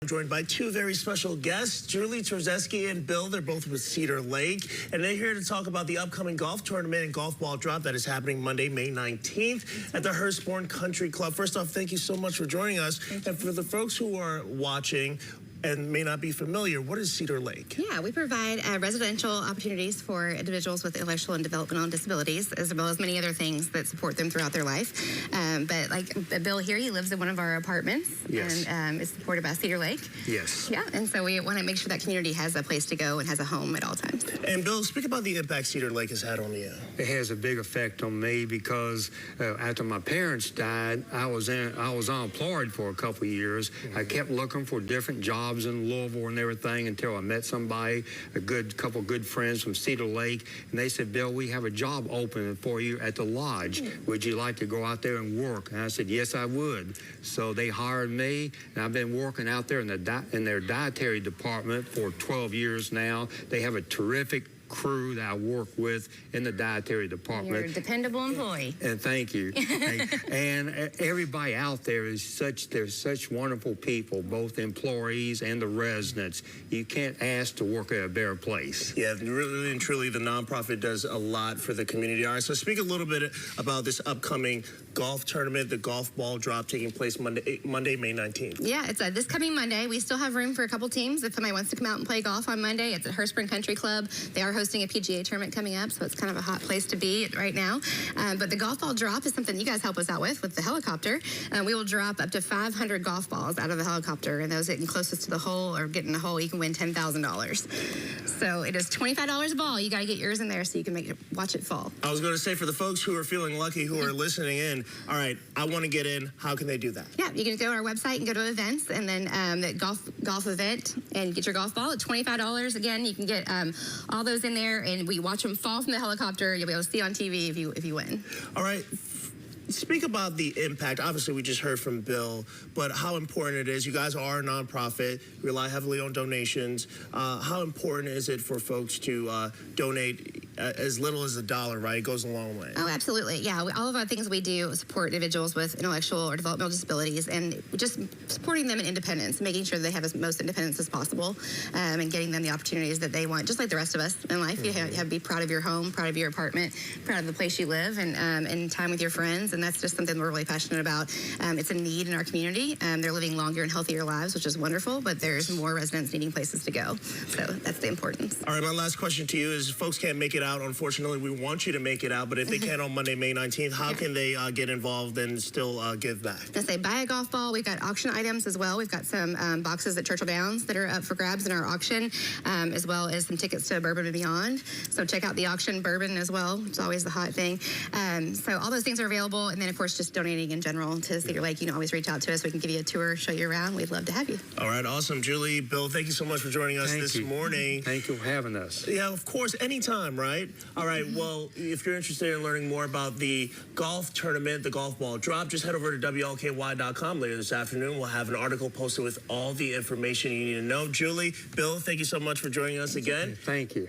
Joined by two very special guests, Julie Terzeski and Bill. They're both with Cedar Lake, and they're here to talk about the upcoming golf tournament and golf ball drop that is happening Monday, May 19th at the Hurstbourne Country Club. First off, thank you so much for joining us. And for the folks who are watching and may not be familiar, what is Cedar Lake? Yeah, we provide residential opportunities for individuals with intellectual and developmental disabilities, as well as many other things that support them throughout their life. But like Bill here, he lives in one of our apartments, yes, and is supported by Cedar Lake. Yes. Yeah, and so we want to make sure that community has a place to go and has a home at all times. And Bill, speak about the impact Cedar Lake has had on you. It has a big effect on me because after my parents died, I was unemployed for a couple of years. I kept looking for different jobs in Louisville and everything until I met somebody, couple good friends from Cedar Lake, and they said, "Bill, we have a job open for you at the lodge. Would you like to go out there and work?" And I said, "Yes, I would." So they hired me, and I've been working out there in their dietary department for 12 years now. They have a terrific crew that I work with in the dietary department. You're a dependable employee. And thank you. And everybody out there is they're such wonderful people, both employees and the residents. You can't ask to work at a better place. Yeah, really and truly, the nonprofit does a lot for the community. All right, so speak a little bit about this upcoming golf tournament, the golf ball drop taking place Monday, May 19th. Yeah, it's this coming Monday. We still have room for a couple teams. If somebody wants to come out and play golf on Monday, it's at Hurstbourne Country Club. They are hosting a PGA tournament coming up, so it's kind of a hot place to be right now. But the golf ball drop is something you guys help us out with the helicopter. We will drop up to 500 golf balls out of the helicopter, and those getting closest to the hole or getting the hole, you can win $10,000. So it is $25 a ball. You got to get yours in there so you can watch it fall. I was going to say, for the folks who are feeling lucky, who are listening in, all right, I want to get in. How can they do that? Yeah, you can go to our website and go to events, and then the golf event, and get your golf ball at $25. Again, you can get all those in there, and we watch them fall from the helicopter. You'll be able to see on TV if you win. All right. Speak about the impact. Obviously, we just heard from Bill, but how important it is. You guys are a nonprofit, rely heavily on donations. How important is it for folks to donate as little as $1, right? It goes a long way. Oh, absolutely. Yeah, all of our things we do support individuals with intellectual or developmental disabilities, and just supporting them in independence, making sure they have as most independence as possible, and getting them the opportunities that they want, just like the rest of us in life. You have to be proud of your home, proud of your apartment, proud of the place you live, and time with your friends. And that's just something we're really passionate about. It's a need in our community. They're living longer and healthier lives, which is wonderful, but there's more residents needing places to go. So that's the importance. All right, my last question to you is, folks can't make it out. Unfortunately, we want you to make it out, but if they can on Monday, May 19th, how can they get involved and still give back? I say buy a golf ball. We've got auction items as well. We've got some boxes at Churchill Downs that are up for grabs in our auction, as well as some tickets to Bourbon and Beyond. So check out the auction, Bourbon as well. It's always the hot thing. So all those things are available, and then of course just donating in general to Cedar Lake. You can always reach out to us. We can give you a tour, show you around. We'd love to have you. All right, awesome. Julie, Bill, thank you so much for joining us this morning. Thank you for having us. Yeah, of course, anytime, right? All right, well, if you're interested in learning more about the golf tournament, the golf ball drop, just head over to WLKY.com later this afternoon. We'll have an article posted with all the information you need to know. Julie, Bill, thank you so much for joining us again. Thank you.